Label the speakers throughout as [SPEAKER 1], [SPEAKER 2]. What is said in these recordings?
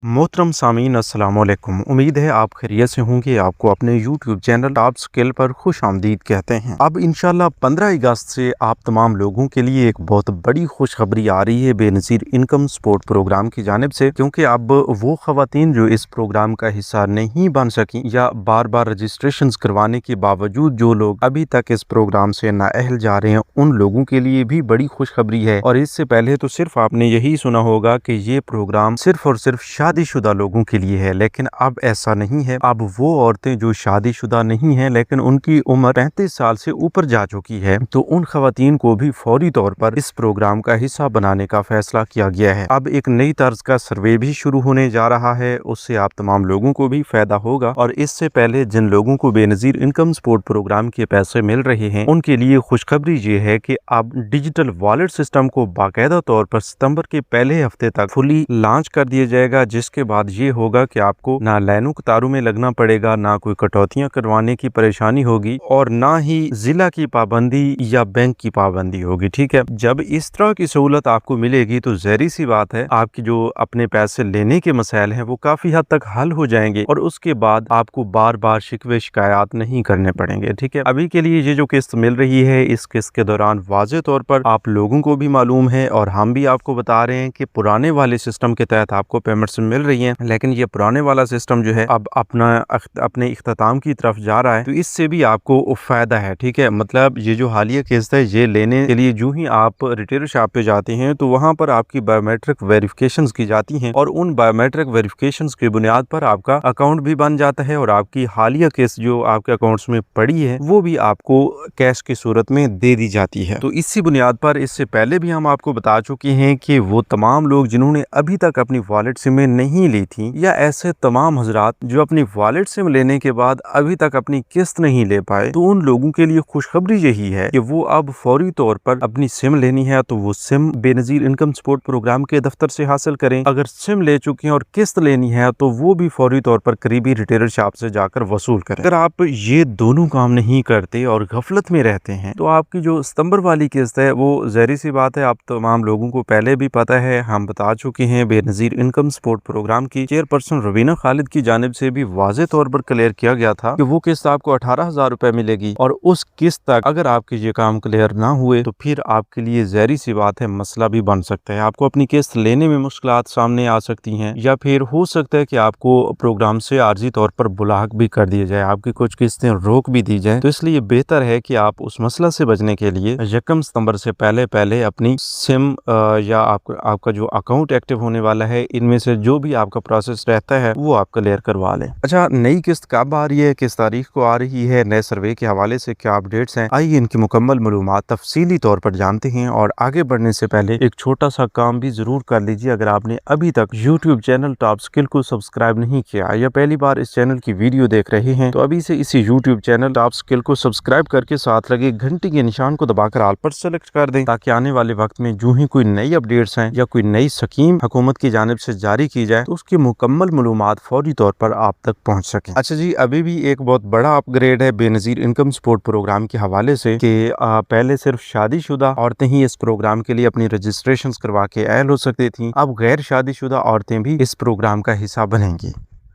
[SPEAKER 1] मोहतरम सामीन अस्सलाम वालेकुम। उम्मीद है आप खैरियत से होंगे। आपको अपने यूट्यूब चैनल टॉप स्किल पर खुश आमदीद कहते हैं। अब इंशाल्लाह 15 अगस्त से आप तमाम लोगों के लिए एक बहुत बड़ी खुशखबरी आ रही है बेनज़ीर इनकम सपोर्ट प्रोग्राम की जानिब से, क्योंकि अब वो ख़वातीन जो इस प्रोग्राम का हिस्सा नहीं बन सकी या बार बार रजिस्ट्रेशन करवाने के बावजूद जो लोग अभी तक इस प्रोग्राम से नाअहल जा रहे हैं, उन लोगों के लिए भी बड़ी खुशखबरी है। और इससे पहले तो सिर्फ आपने यही सुना होगा कि ये प्रोग्राम सिर्फ और सिर्फ शादीशुदा लोगों के लिए है, लेकिन अब ऐसा नहीं है। अब वो औरतें जो शादीशुदा नहीं हैं लेकिन उनकी उम्र 35 साल से ऊपर जा चुकी है, तो उन खवातीन को भी फौरी तौर पर इस प्रोग्राम का हिस्सा बनाने का फैसला किया गया है। अब एक नई तर्ज का सर्वे भी शुरू होने जा रहा है, उससे आप तमाम लोगों को भी फायदा होगा। और इससे पहले जिन लोगों को बेनज़ीर इनकम सपोर्ट प्रोग्राम के पैसे मिल रहे हैं, उनके लिए खुशखबरी ये है कि अब डिजिटल वॉलेट सिस्टम को बाकायदा तौर पर सितंबर के पहले हफ्ते तक फुली लॉन्च कर दिया जाएगा, जिसके बाद ये होगा कि आपको ना लाइनों कतारों में लगना पड़ेगा, ना कोई कटौतियां करवाने की परेशानी होगी, और ना ही जिला की पाबंदी या बैंक की पाबंदी होगी। ठीक है, जब इस तरह की सहूलत आपको मिलेगी तो ज़ाहिर सी बात है आपकी जो अपने पैसे लेने के मसाइल हैं वो काफी हद तक हल हो जाएंगे, और उसके बाद आपको बार बार शिकवे शिकायत नहीं करने पड़ेंगे। ठीक है, अभी के लिए ये जो किस्त मिल रही है, इस किस्त के दौरान वाज़े तौर पर आप लोगों को भी मालूम है और हम भी आपको बता रहे हैं कि पुराने वाले सिस्टम के तहत आपको पेमेंट्स मिल रही हैं, लेकिन ये पुराने वाला सिस्टम जो है अब अपने इख्तिताम की तरफ जा रहा है, तो इससे भी आपको फायदा है। ठीक है, मतलब ये जो हालिया किस्त है, ये लेने के लिए जो ही आप रिटेल शॉप पे जाते हैं तो वहां पर आपकी बायोमेट्रिक वेरिफिकेशंस की जाती हैं, और उन बायोमेट्रिक वेरिफिकेशंस की बुनियाद पर आपका अकाउंट भी बन जाता है, और आपकी हालिया किस्त जो आपके अकाउंट्स में पड़ी है वो भी आपको कैश की सूरत में दे दी जाती है। तो इसी बुनियाद पर इससे पहले भी हम आपको बता चुके हैं कि वो तमाम लोग जिन्होंने अभी तक अपनी वॉलेट सिम नहीं ली थी, या ऐसे तमाम हजरात जो अपनी वॉलेट सिम लेने के बाद अभी तक अपनी किस्त नहीं ले पाए, तो उन लोगों के लिए खुशखबरी यही है कि वो अब फौरी तौर पर अपनी सिम लेनी है तो वो sim Benazir income support programme के दफ्तर से हासिल करें। अगर सिम ले चुके हैं और किस्त लेनी है तो वो भी फौरी तौर पर करीबी रिटेलर शॉप से जाकर वसूल करें। अगर आप ये दोनों काम नहीं करते और गफलत में रहते हैं तो आपकी जो सितंबर वाली किस्त है वो ज़ाहिर सी बात है आप तमाम लोगों को पहले भी पता है, हम बता चुके हैं। बेनज़ीर इनकम सपोर्ट प्रोग्राम की चेयरपर्सन रवीना खालिद की जानिब से भी वाज़े तौर पर क्लियर किया गया था कि वो किस्त आपको 18,000 रुपए मिलेगी, और उस किस्त तक अगर आपके ये काम क्लियर ना हुए तो फिर आपके लिए ज़ाहिर सी बात है मसला भी बन सकता है। आपको अपनी किस्त लेने में मुश्किलात सामने आ सकती हैं, या फिर हो सकता है कि आपको प्रोग्राम से आर्जी तौर पर ब्लॉक भी कर दिया जाए, आपकी कुछ किस्तें रोक भी दी जाए। तो इसलिए बेहतर है कि आप उस मसला से बचने के लिए 1 सितंबर से पहले अपनी सिम या आपका जो अकाउंट एक्टिव होने वाला है, इनमें से जो भी आपका प्रोसेस रहता है वो आप क्लियर करवा लें। अच्छा, नई किस्त कब आ रही है, किस तारीख को आ रही है, नए सर्वे के हवाले से क्या अपडेट्स हैं, आइए इनकी मुकम्मल मालूमात तफसीली तौर पर जानते हैं। और आगे बढ़ने से पहले एक छोटा सा काम भी जरूर कर लीजिए। अगर आपने अभी तक यूट्यूब चैनल टॉप स्किल को सब्सक्राइब नहीं किया या पहली बार इस चैनल की वीडियो देख रहे हैं, तो अभी से इसी यूट्यूब चैनल टॉप स्किल को सब्सक्राइब करके साथ लगे घंटी के निशान को दबाकर ऑल पर सेलेक्ट कर दें, ताकि आने वाले वक्त में जो ही कोई नई अपडेट्स हैं या कोई नई स्कीम हुकूमत की जानिब से जारी की जाए तो उसकी मुकम्मल मालूमात फौरी तौर पर आप तक पहुंच सके। अच्छा जी, अभी भी एक बहुत बड़ा अपग्रेड है बेनज़ीर इनकम सपोर्ट प्रोग्राम के हवाले से कि पहले सिर्फ शादीशुदा औरतें ही इस प्रोग्राम के लिए अपनी रजिस्ट्रेशन करवा के अहल हो सकती थी। अब गैर शादीशुदा औरतें भी इस प्रोग्राम का हिस्सा बनेंगी,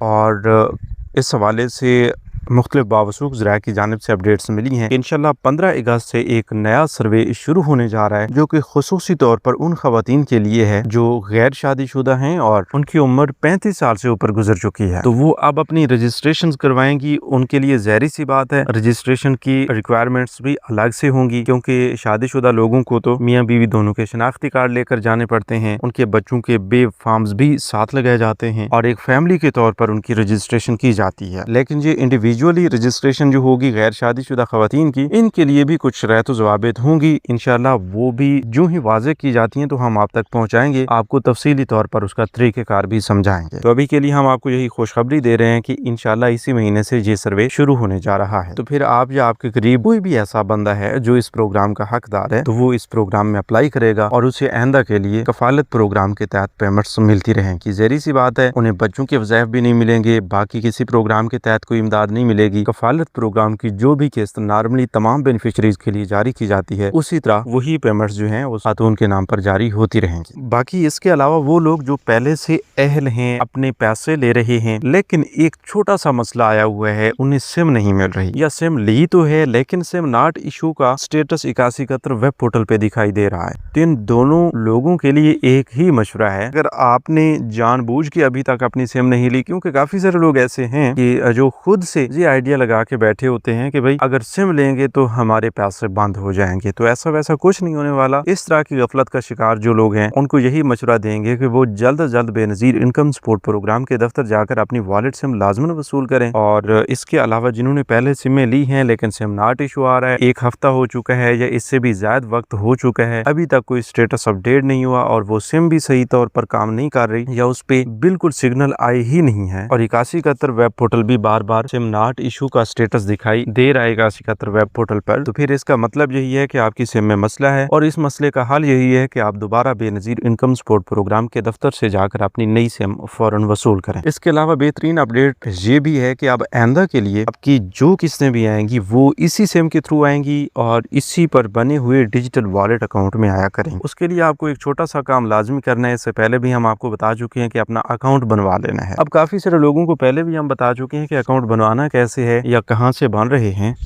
[SPEAKER 1] और इस हवाले से मुख्तलिफ बावसूख ज़राए की जानिब से अपडेट्स मिली हैं। इंशाल्लाह 15 अगस्त से एक नया सर्वे शुरू होने जा रहा है, जो कि खुसूसी तौर पर उन खवातीन के लिए है जो गैर शादीशुदा हैं और उनकी उम्र 35 साल से ऊपर गुजर चुकी है। तो वो अब अपनी रजिस्ट्रेशन करवाएंगी। उनके लिए ज़ाहिर सी बात है रजिस्ट्रेशन की रिक्वायरमेंट्स भी अलग से होंगी, क्योंकि शादीशुदा लोगों को तो मियाँ बीवी दोनों के शनाख्ती कार्ड लेकर जाने पड़ते हैं, उनके बच्चों के बे फॉर्म्स भी साथ लगाए जाते हैं, और एक फैमिली के तौर पर उनकी रजिस्ट्रेशन की जाती है। लेकिन ये इंडिविजुअली रजिस्ट्रेशन जो होगी गैर शादीशुदा खवातीन की, इनके लिए भी कुछ शराइत ज़वाबित होंगी। इंशाल्लाह वो भी जो ही वाज़े की जाती हैं तो हम आप तक पहुंचाएंगे, आपको तफसीली तौर पर उसका तरीक़ेकार भी समझाएंगे। तो अभी के लिए हम आपको यही खुशखबरी दे रहे हैं कि इंशाल्लाह इसी महीने से ये सर्वे शुरू होने जा रहा है। तो फिर आप या आपके करीब कोई भी ऐसा बंदा है जो इस प्रोग्राम का हकदार है, तो वो इस प्रोग्राम में अप्लाई करेगा, और उसे आइंदा के लिए कफालत प्रोग्राम के तहत पेमेंट्स मिलती रहेंगी। ज़ाहिर सी बात है उन्हें बच्चों के वज़ाइफ भी नहीं मिलेंगे, बाकी किसी प्रोग्राम के तहत कोई इमदाद नहीं मिलेगी। कफालत प्रोग्राम की जो भी किस्त नॉर्मली तमाम बेनिफिशरीज के लिए जारी की जाती है, उसी तरह वही पेमेंट्स जो हैं उस खातून के नाम पर जारी होती रहेंगी। बाकी इसके अलावा वो लोग जो पहले से अहल हैं, अपने पैसे ले रहे हैं, लेकिन एक छोटा सा मसला आया हुआ है, उन्हें सिम नहीं मिल रही, या सिम ली तो है लेकिन सिम नॉट इशू का स्टेटस 8171 वेब पोर्टल पे दिखाई दे रहा है। तो इन दोनों लोगों के लिए एक ही मशवरा है, अगर आपने जानबूझ के अभी तक अपनी सिम नहीं ली, क्योंकि काफी सारे लोग ऐसे हैं कि जो खुद से ये आइडिया लगा के बैठे होते हैं कि भाई अगर सिम लेंगे तो हमारे पैसे बंद हो जाएंगे, तो ऐसा वैसा कुछ नहीं होने वाला। इस तरह की गफलत का शिकार जो लोग हैं उनको यही मशवरा देंगे कि वो जल्द से जल्द बेनजीर इनकम सपोर्ट प्रोग्राम के दफ्तर जाकर अपनी वॉलेट सिम लाजमन वसूल करें। और इसके अलावा जिन्होंने पहले सिमें ली हैं लेकिन सिम नॉट इशू आ रहा है, 1 हफ्ता हो चुका है या इससे भी ज्यादा वक्त हो चुका है, अभी तक कोई स्टेटस अपडेट नहीं हुआ और वो सिम भी सही तौर पर काम नहीं कर रही या उस पे बिल्कुल सिग्नल आई ही नहीं है, और 8171 वेब पोर्टल भी बार बार सिम नॉट इशू का स्टेटस दिखाई दे रहा है 8171 वेब पोर्टल पर, तो फिर इसका मतलब यही है कि आपकी सिम में मसला है और इस मसले का हल यही है कि आप दोबारा बेनजीर इनकम सपोर्ट प्रोग्राम के दफ्तर से जाकर अपनी नई सिम फौरन वसूल करें। इसके अलावा बेहतरीन अपडेट ये भी है कि अब आइंदा के लिए आपकी जो किस्तें भी आएंगी वो इसी सिम के थ्रू आएंगी और इसी पर बने हुए डिजिटल वॉलेट अकाउंट में आया करेंगे। उसके लिए आपको एक छोटा सा काम लाजमी करना है, इससे पहले भी हम आपको बता चुके हैं कि अपना अकाउंट बनवा लेना है। अब काफी सारे लोगों को पहले भी हम बता चुके हैं कि अकाउंट बनवाना कैसे है या कहां से बन रहे हैं,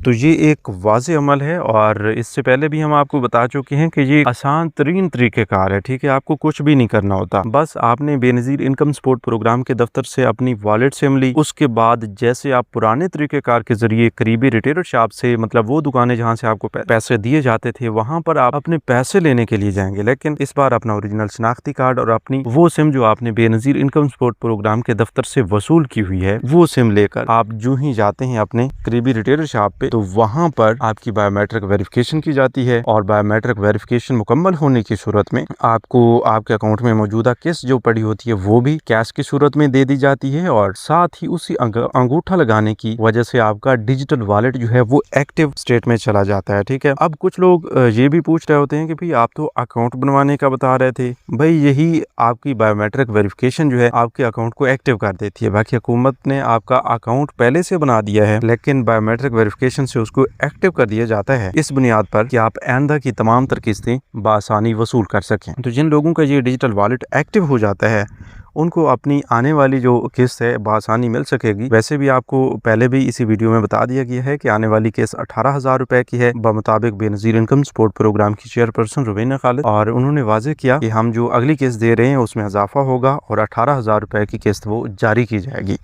[SPEAKER 1] तो ये एक वाज़ेह अमल है और इससे पहले भी हम आपको बता चुके हैं कि ये आसान तरीन तरीक़ेकार है। ठीक है, आपको कुछ भी नहीं करना होता, बस आपने बेनज़ीर इनकम सपोर्ट प्रोग्राम के दफ्तर से अपनी वॉलेट सिम ली, उसके बाद जैसे आप पुराने तरीक़ेकार के जरिए करीबी रिटेलर शॉप से, मतलब वो दुकानें जहाँ से आपको पैसे दिए जाते थे, वहाँ पर आप अपने पैसे लेने के लिए जाएंगे, लेकिन इस बार अपना ओरिजिनल शनाख्ती कार्ड और अपनी वो सिम जो आपने बेनज़ीर इनकम सपोर्ट प्रोग्राम के दफ्तर से वसूल की हुई है वो सिम लेकर आप जो ही जाते हैं अपने करीबी रिटेलर शॉप पे, तो वहां पर आपकी बायोमेट्रिक वेरिफिकेशन की जाती है और बायोमेट्रिक वेरिफिकेशन मुकम्मल होने की सूरत में आपको आपके अकाउंट में मौजूदा किस्त जो पड़ी होती है वो भी कैश की सूरत में दे दी जाती है और साथ ही उसी अंगूठा लगाने की वजह से आपका डिजिटल वॉलेट जो है वो एक्टिव स्टेट में चला जाता है। ठीक है, अब कुछ लोग ये भी पूछ रहे होते हैं कि भाई आप तो अकाउंट बनवाने का बता रहे थे, भाई यही आपकी बायोमेट्रिक वेरिफिकेशन जो है आपके अकाउंट को एक्टिव कर देती है। बाकी हुकूमत ने आपका अकाउंट पहले से बना दिया है लेकिन बायोमेट्रिक वेरिफिकेशन से उसको एक्टिव कर दिया जाता है इस बुनियाद पर कि आप आइंदा की तमाम तर किस्तें बआसानी वसूल कर सकें। तो जिन लोगों का ये डिजिटल वॉलेट एक्टिव हो जाता है उनको अपनी आने वाली जो किस्त है बआसानी मिल सकेगी। वैसे भी आपको पहले भी इसी वीडियो में बता दिया गया है कि आने वाली किस्त 18,000 रुपए की है बमुताबिक बेनज़ीर इनकम सपोर्ट प्रोग्राम की चेयरपर्सन रुबीना खालिद, और उन्होंने वाज़ेह किया कि हम जो अगली किस्त दे रहे हैं उसमें इजाफा होगा और 18,000 रुपए की किस्त वो जारी की जाएगी।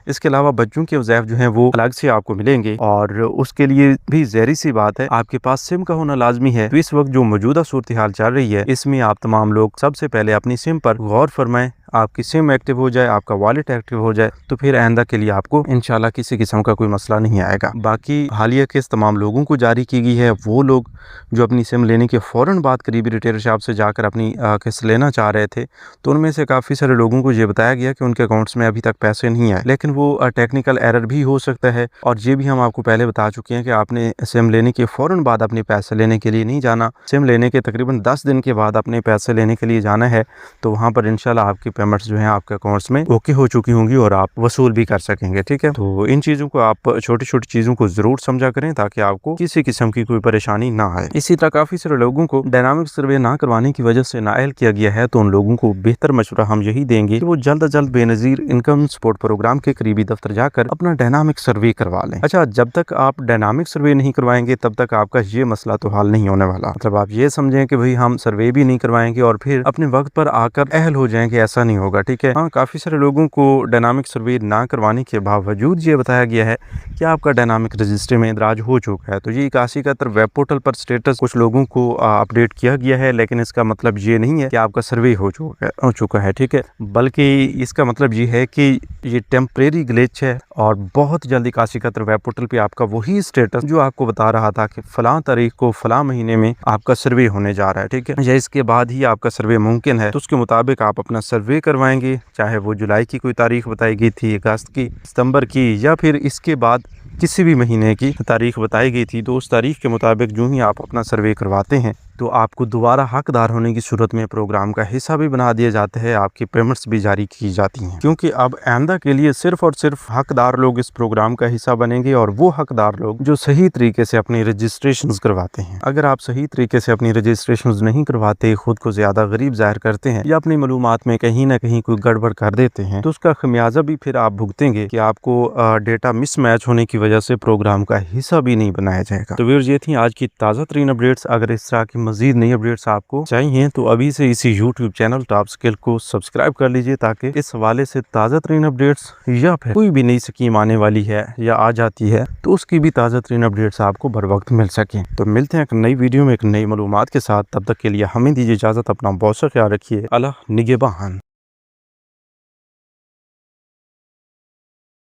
[SPEAKER 1] इसके अलावा बच्चों के वज़ैफ़ जो हैं वो अलग से आपको मिलेंगे और उसके लिए भी ज़हरी सी बात है आपके पास सिम का होना लाजमी है। तो इस वक्त जो मौजूदा सूरत हाल चल रही है इसमें आप तमाम लोग सबसे पहले अपनी सिम पर गौर फरमाएं, आपकी सिम एक्टिव हो जाए, आपका वॉलेट एक्टिव हो जाए, तो फिर आइंदा के लिए आपको इंशाल्लाह किसी किस्म का कोई मसला नहीं आएगा। बाकी हालिया किस्त तमाम लोगों को जारी की गई है। वो लोग जो अपनी सिम लेने के फ़ौरन बाद करीबी रिटेलर शॉप से जाकर अपनी किस्त लेना चाह रहे थे, तो उनमें से काफ़ी सारे लोगों को ये बताया गया कि उनके अकाउंट्स में अभी तक पैसे नहीं आए, लेकिन वो टेक्निकल एरर भी हो सकता है। और ये भी हम आपको पहले बता चुके हैं कि आपने सिम लेने के फ़ौरन बाद अपने पैसे लेने के लिए नहीं जाना, सिम लेने के तकरीबन 10 दिन के बाद अपने पैसे लेने के लिए जाना है। तो वहाँ पर इंशाल्लाह आपकी पेमेंट्स जो हैं आपके अकाउंट्स में ओके हो चुकी होंगी और आप वसूल भी कर सकेंगे। ठीक है, तो इन चीज़ों को आप छोटी छोटी चीज़ों को ज़रूर समझा करें ताकि आपको किसी किस्म की कोई परेशानी ना आए। इसी तरह काफ़ी सारे लोगों को डायनामिक सर्वे ना करवाने की वजह से नाअहल किया गया है, तो उन लोगों को बेहतर मशवरा हम यही देंगे कि वो जल्द अज जल्द बेनज़ीर इनकम सपोर्ट प्रोग्राम के करीबी दफ्तर जाकर अपना डायनामिक सर्वे करवा लें। अच्छा, जब तक आप डायनामिक सर्वे नहीं करवाएंगे तब तक आपका ये मसला तो हल नहीं होने वाला। मतलब आप ये समझें कि भाई हम सर्वे भी नहीं करवाएंगे और फिर अपने वक्त पर आकर अहल हो जाएंगे, ऐसा नहीं होगा। ठीक है, हाँ, काफ़ी सारे लोगों को डायनामिक सर्वे ना करवाने के बावजूद ये बताया गया है कि आपका डायनामिक रजिस्ट्री में इंदराज हो चुका है। तो ये 8171 वेब पोर्टल पर स्टेटस कुछ लोगों को अपडेट किया गया है, लेकिन इसका मतलब ये नहीं है कि आपका सर्वे हो चुका है। ठीक है, बल्कि इसका मतलब ये है कि ये टेम्परेरी ग्लिच है और बहुत जल्दी 8171 वेब पोर्टल पे आपका वही स्टेटस जो आपको बता रहा था कि फलां तारीख को फलां महीने में आपका सर्वे होने जा रहा है, ठीक है, या इसके बाद ही आपका सर्वे मुमकिन है, तो उसके मुताबिक आप अपना सर्वे करवाएंगे, चाहे वो जुलाई की कोई तारीख बताई गई थी, अगस्त की, सितंबर की, या फिर इसके बाद किसी भी महीने की तारीख बताई गई थी, तो उस तारीख के मुताबिक जो ही आप अपना सर्वे करवाते हैं तो आपको दोबारा हकदार होने की सूरत में प्रोग्राम का हिस्सा भी बना दिया जाता है, आपकी पेमेंट्स भी जारी की जाती हैं। क्योंकि अब आइंदा के लिए सिर्फ और सिर्फ हकदार लोग इस प्रोग्राम का हिस्सा बनेंगे और वो हकदार लोग जो सही तरीके से अपनी रजिस्ट्रेशंस करवाते हैं। अगर आप सही तरीके से अपनी रजिस्ट्रेशंस नहीं करवाते, खुद को ज्यादा गरीब जाहिर करते हैं या अपनी मालूमात में कहीं ना कहीं कोई गड़बड़ कर देते हैं, तो उसका खमियाजा भी फिर आप भुगतेंगे कि आपको डेटा मिसमैच होने की वजह से प्रोग्राम का हिस्सा भी नहीं बनाया जाएगा। तो व्यूअर्स, ये थी आज की ताज़ा तरीन अपडेट्स। अगर इस तरह की मजीद नई अपडेट्स आपको चाहिए तो अभी से इसी यूट्यूब चैनल टॉप स्किल को सब्सक्राइब कर लीजिए, ताकि इस हवाले से ताज़ा तरीन अपडेट्स या फिर कोई भी नई स्कीम आने वाली है या आ जाती है तो उसकी भी ताज़ा तरीन अपडेट्स आपको बर वक्त मिल सकें। तो मिलते हैं एक नई वीडियो में एक नई मालूमात के साथ। तब तक के लिए हमें दीजिए इजाज़त। अपना बहुत सा ख्याल रखिए। अल्लाह निगहबान।